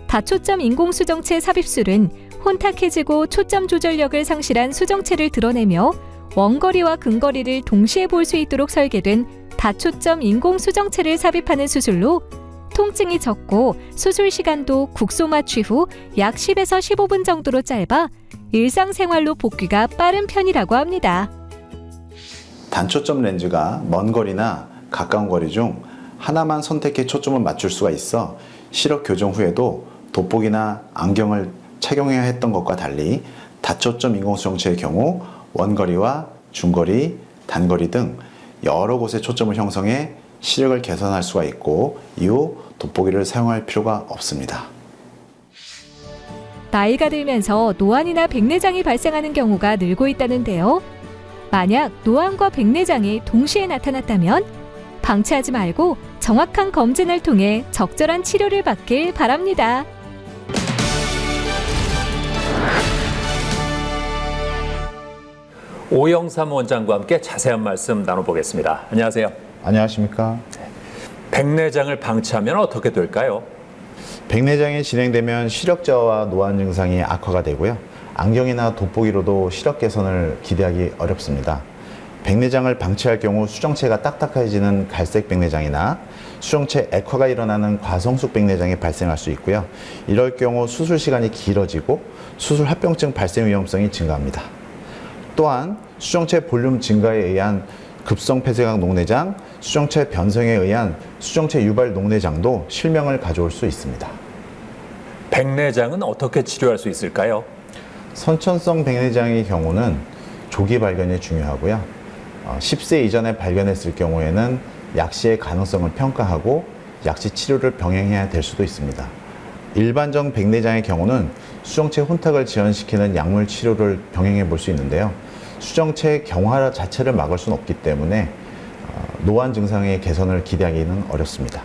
다초점 인공수정체 삽입술은 혼탁해지고 초점 조절력을 상실한 수정체를 드러내며 원거리와 근거리를 동시에 볼 수 있도록 설계된 다초점 인공수정체를 삽입하는 수술로 통증이 적고 수술 시간도 국소 마취 후 약 10에서 15분 정도로 짧아 일상생활로 복귀가 빠른 편이라고 합니다. 단초점 렌즈가 먼 거리나 가까운 거리 중 하나만 선택해 초점을 맞출 수가 있어 시력 교정 후에도 돋보기나 안경을 착용해야 했던 것과 달리 다초점 인공수정체의 경우 원거리와 중거리, 단거리 등 여러 곳에 초점을 형성해 시력을 개선할 수가 있고 이후 돋보기를 사용할 필요가 없습니다. 나이가 들면서 노안이나 백내장이 발생하는 경우가 늘고 있다는데요. 만약 노안과 백내장이 동시에 나타났다면 방치하지 말고 정확한 검진을 통해 적절한 치료를 받길 바랍니다. 오영삼 원장과 함께 자세한 말씀 나눠보겠습니다. 안녕하세요. 안녕하십니까? 백내장을 방치하면 어떻게 될까요? 백내장이 진행되면 시력저하와 노안 증상이 악화가 되고요. 안경이나 돋보기로도 시력 개선을 기대하기 어렵습니다. 백내장을 방치할 경우 수정체가 딱딱해지는 갈색 백내장이나 수정체 액화가 일어나는 과성숙 백내장이 발생할 수 있고요. 이럴 경우 수술 시간이 길어지고 수술 합병증 발생 위험성이 증가합니다. 또한 수정체 볼륨 증가에 의한 급성 폐쇄각 녹내장, 수정체 변성에 의한 수정체 유발 녹내장도 실명을 가져올 수 있습니다. 백내장은 어떻게 치료할 수 있을까요? 선천성 백내장의 경우는 조기 발견이 중요하고요. 10세 이전에 발견했을 경우에는 약시의 가능성을 평가하고 약시 치료를 병행해야 될 수도 있습니다. 일반적 백내장의 경우는 수정체 혼탁을 지연시키는 약물 치료를 병행해 볼 수 있는데요. 수정체의 경화 자체를 막을 수는 없기 때문에 노안 증상의 개선을 기대하기는 어렵습니다.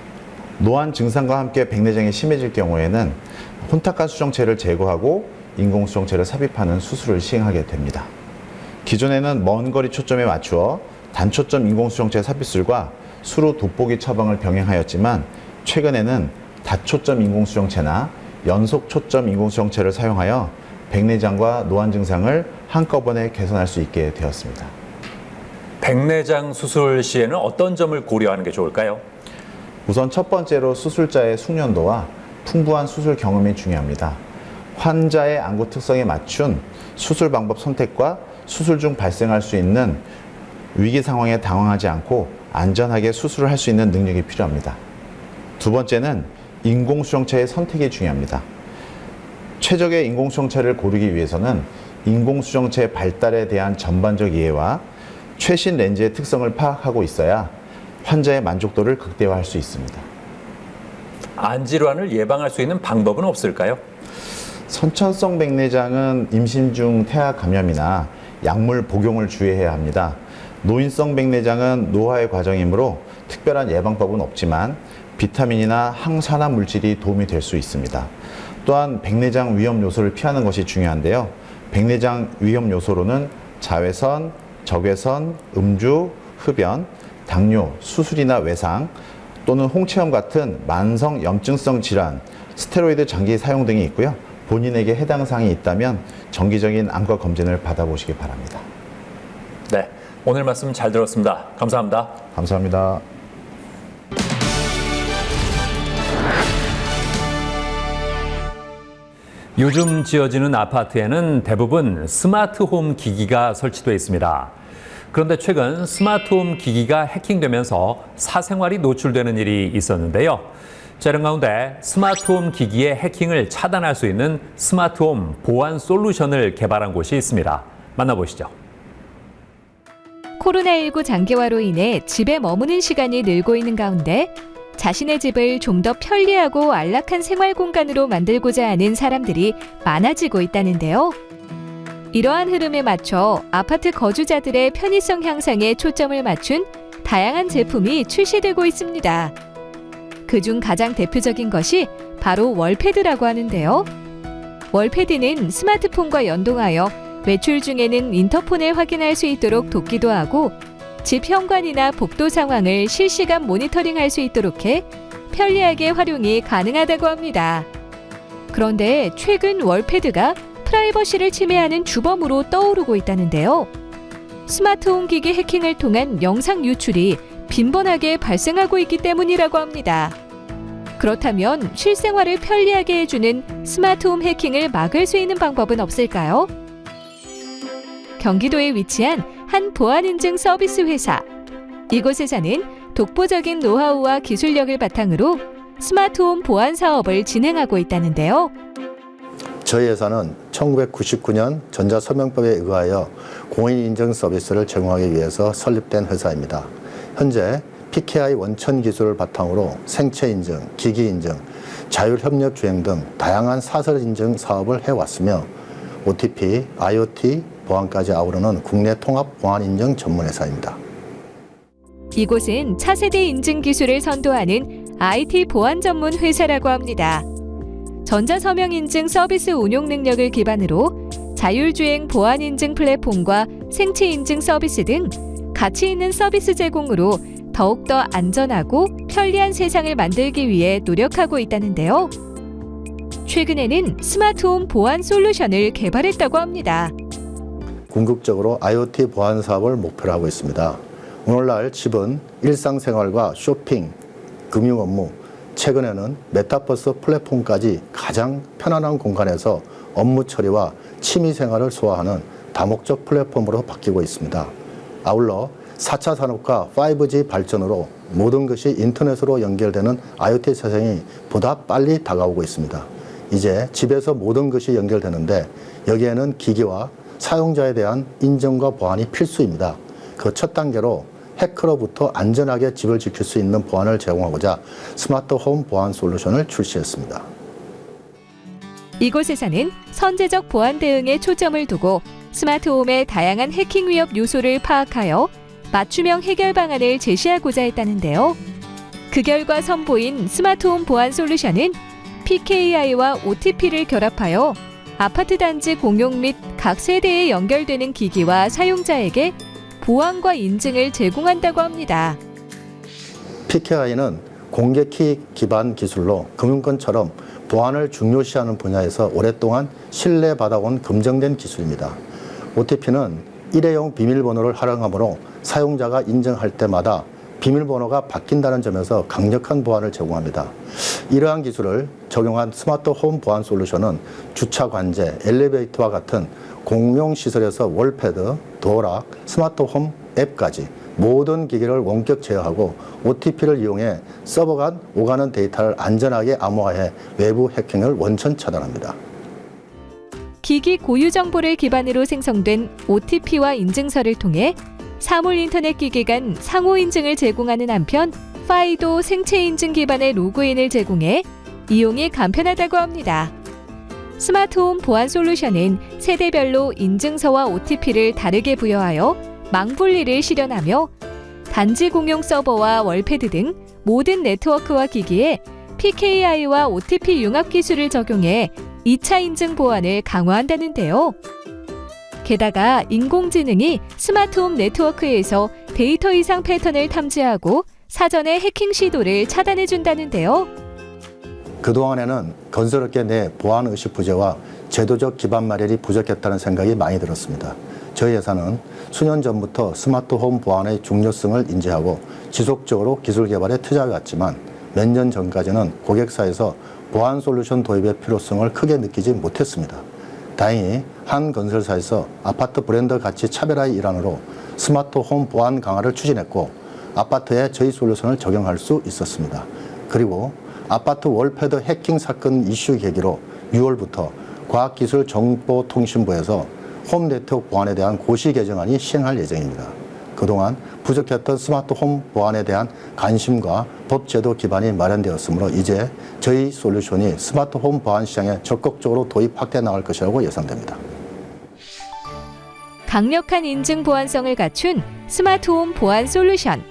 노안 증상과 함께 백내장이 심해질 경우에는 혼탁한 수정체를 제거하고 인공수정체를 삽입하는 수술을 시행하게 됩니다. 기존에는 먼 거리 초점에 맞추어 단초점 인공수정체 삽입술과 수로 돋보기 처방을 병행하였지만 최근에는 다초점 인공수정체나 연속 초점 인공수정체를 사용하여 백내장과 노안 증상을 한꺼번에 개선할 수 있게 되었습니다. 백내장 수술 시에는 어떤 점을 고려하는 게 좋을까요? 우선 첫 번째로 수술자의 숙련도와 풍부한 수술 경험이 중요합니다. 환자의 안구 특성에 맞춘 수술 방법 선택과 수술 중 발생할 수 있는 위기 상황에 당황하지 않고 안전하게 수술을 할 수 있는 능력이 필요합니다. 두 번째는 인공수정체의 선택이 중요합니다. 최적의 인공수정체를 고르기 위해서는 인공수정체 발달에 대한 전반적 이해와 최신 렌즈의 특성을 파악하고 있어야 환자의 만족도를 극대화할 수 있습니다. 안질환을 예방할 수 있는 방법은 없을까요? 선천성 백내장은 임신 중 태아 감염이나 약물 복용을 주의해야 합니다. 노인성 백내장은 노화의 과정이므로 특별한 예방법은 없지만 비타민이나 항산화 물질이 도움이 될 수 있습니다. 또한 백내장 위험 요소를 피하는 것이 중요한데요. 백내장 위험 요소로는 자외선, 적외선, 음주, 흡연, 당뇨, 수술이나 외상 또는 홍채염 같은 만성 염증성 질환, 스테로이드 장기 사용 등이 있고요. 본인에게 해당 사항이 있다면 정기적인 안과 검진을 받아보시기 바랍니다. 네, 오늘 말씀 잘 들었습니다. 감사합니다. 감사합니다. 요즘 지어지는 아파트에는 대부분 스마트홈 기기가 설치되어 있습니다. 그런데 최근 스마트홈 기기가 해킹되면서 사생활이 노출되는 일이 있었는데요. 자, 이런 가운데 스마트홈 기기의 해킹을 차단할 수 있는 스마트홈 보안 솔루션을 개발한 곳이 있습니다. 만나보시죠. 코로나19 장기화로 인해 집에 머무는 시간이 늘고 있는 가운데 자신의 집을 좀 더 편리하고 안락한 생활 공간으로 만들고자 하는 사람들이 많아지고 있다는데요. 이러한 흐름에 맞춰 아파트 거주자들의 편의성 향상에 초점을 맞춘 다양한 제품이 출시되고 있습니다. 그중 가장 대표적인 것이 바로 월패드라고 하는데요. 월패드는 스마트폰과 연동하여 외출 중에는 인터폰을 확인할 수 있도록 돕기도 하고 집 현관이나 복도 상황을 실시간 모니터링할 수 있도록 해 편리하게 활용이 가능하다고 합니다. 그런데 최근 월패드가 프라이버시를 침해하는 주범으로 떠오르고 있다는데요. 스마트홈 기기 해킹을 통한 영상 유출이 빈번하게 발생하고 있기 때문이라고 합니다. 그렇다면 실생활을 편리하게 해주는 스마트홈 해킹을 막을 수 있는 방법은 없을까요? 경기도에 위치한 한 보안인증 서비스 회사. 이곳에서는 독보적인 노하우와 기술력을 바탕으로 스마트홈 보안 사업을 진행하고 있다는데요. 저희 회사는 1999년 전자서명법에 의하여 공인인증 서비스를 제공하기 위해서 설립된 회사입니다. 현재 PKI 원천 기술을 바탕으로 생체 인증, 기기 인증, 자율협력 주행 등 다양한 사설 인증 사업을 해왔으며 OTP, IoT, 보안까지 아우르는 국내 통합 보안 인증 전문 회사입니다. 이곳은 차세대 인증 기술을 선도하는 IT 보안 전문 회사라고 합니다. 전자서명 인증 서비스 운용 능력을 기반으로 자율주행 보안 인증 플랫폼과 생체 인증 서비스 등 가치 있는 서비스 제공으로 더욱더 안전하고 편리한 세상을 만들기 위해 노력하고 있다는데요. 최근에는 스마트홈 보안 솔루션을 개발했다고 합니다. 궁극적으로 IoT 보안 사업을 목표로 하고 있습니다. 오늘날 집은 일상생활과 쇼핑, 금융 업무, 최근에는 메타버스 플랫폼까지 가장 편안한 공간에서 업무 처리와 취미 생활을 소화하는 다목적 플랫폼으로 바뀌고 있습니다. 아울러 4차 산업과 5G 발전으로 모든 것이 인터넷으로 연결되는 IoT 세상이 보다 빨리 다가오고 있습니다. 이제 집에서 모든 것이 연결되는데 여기에는 기기와 사용자에 대한 인증과 보안이 필수입니다. 그 첫 단계로 해커로부터 안전하게 집을 지킬 수 있는 보안을 제공하고자 스마트 홈 보안 솔루션을 출시했습니다. 이곳에서는 선제적 보안 대응에 초점을 두고 스마트홈의 다양한 해킹 위협 요소를 파악하여 맞춤형 해결 방안을 제시하고자 했다는데요. 그 결과 선보인 스마트홈 보안 솔루션은 PKI와 OTP를 결합하여 아파트 단지 공용 및 각 세대에 연결되는 기기와 사용자에게 보안과 인증을 제공한다고 합니다. PKI는 공개키 기반 기술로 금융권처럼 보안을 중요시하는 분야에서 오랫동안 신뢰받아온 검증된 기술입니다. OTP는 일회용 비밀번호를 활용하므로 사용자가 인증할 때마다 비밀번호가 바뀐다는 점에서 강력한 보안을 제공합니다. 이러한 기술을 적용한 스마트 홈 보안 솔루션은 주차 관제, 엘리베이터와 같은 공용 시설에서 월패드, 도어락, 스마트 홈 앱까지 모든 기기를 원격 제어하고 OTP를 이용해 서버 간 오가는 데이터를 안전하게 암호화해 외부 해킹을 원천 차단합니다. 기기 고유 정보를 기반으로 생성된 OTP와 인증서를 통해 사물 인터넷 기기 간 상호 인증을 제공하는 한편 파이도 생체 인증 기반의 로그인을 제공해 이용이 간편하다고 합니다. 스마트홈 보안 솔루션은 세대별로 인증서와 OTP를 다르게 부여하여 망분리를 실현하며 단지 공용 서버와 월패드 등 모든 네트워크와 기기에 PKI와 OTP 융합 기술을 적용해 2차 인증 보안을 강화한다는데요. 게다가 인공지능이 스마트홈 네트워크에서 데이터 이상 패턴을 탐지하고 사전에 해킹 시도를 차단해준다는데요. 그동안에는 건설업계 내 보안의식 부재와 제도적 기반 마련이 부족했다는 생각이 많이 들었습니다. 저희 회사는 수년 전부터 스마트홈 보안의 중요성을 인지하고 지속적으로 기술 개발에 투자해왔지만 몇 년 전까지는 고객사에서 보안 솔루션 도입의 필요성을 크게 느끼지 못했습니다. 다행히 한 건설사에서 아파트 브랜드 가치 차별화의 일환으로 스마트홈 보안 강화를 추진했고 아파트에 저희 솔루션을 적용할 수 있었습니다. 그리고 아파트 월패드 해킹 사건 이슈 계기로 6월부터 과학기술정보통신부에서 홈 네트워크 보안에 대한 고시 개정안이 시행할 예정입니다. 그동안 부족했던 스마트 홈 보안에 대한 관심과 법 제도 기반이 마련되었으므로 이제 저희 솔루션이 스마트 홈 보안 시장에 적극적으로 도입 확대 나갈 것이라고 예상됩니다. 강력한 인증 보안성을 갖춘 스마트홈 보안 솔루션.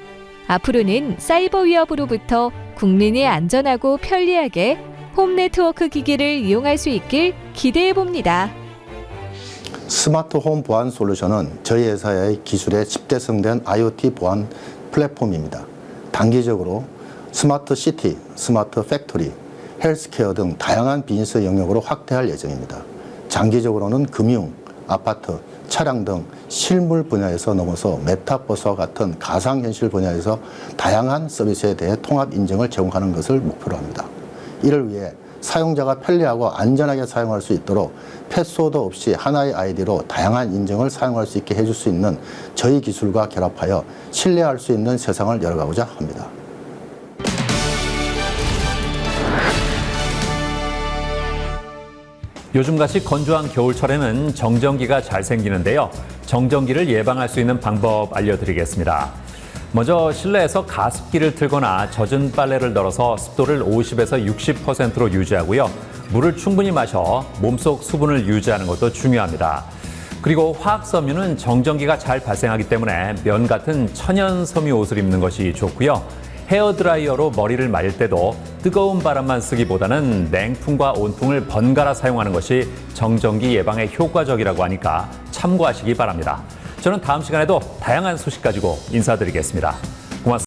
앞으로는 사이버 위협으로부터 국민이 안전하고 편리하게 홈 네트워크 기기를 이용할 수 있길 기대해 봅니다. 스마트 홈 보안 솔루션은 저희 회사의 기술에 집대성된 IoT 보안 플랫폼입니다. 단기적으로 스마트 시티, 스마트 팩토리, 헬스케어 등 다양한 비즈니스 영역으로 확대할 예정입니다. 장기적으로는 금융, 아파트, 차량 등 실물 분야에서 넘어서 메타버스와 같은 가상현실 분야에서 다양한 서비스에 대해 통합 인증을 제공하는 것을 목표로 합니다. 이를 위해 사용자가 편리하고 안전하게 사용할 수 있도록 패스워드 없이 하나의 아이디로 다양한 인증을 사용할 수 있게 해줄 수 있는 저희 기술과 결합하여 신뢰할 수 있는 세상을 열어가고자 합니다. 요즘같이 건조한 겨울철에는 정전기가 잘 생기는데요. 정전기를 예방할 수 있는 방법 알려드리겠습니다. 먼저 실내에서 가습기를 틀거나 젖은 빨래를 널어서 습도를 50에서 60%로 유지하고요. 물을 충분히 마셔 몸속 수분을 유지하는 것도 중요합니다. 그리고 화학섬유는 정전기가 잘 발생하기 때문에 면 같은 천연 섬유 옷을 입는 것이 좋고요. 헤어드라이어로 머리를 말릴 때도 뜨거운 바람만 쓰기보다는 냉풍과 온풍을 번갈아 사용하는 것이 정전기 예방에 효과적이라고 하니까 참고하시기 바랍니다. 저는 다음 시간에도 다양한 소식 가지고 인사드리겠습니다.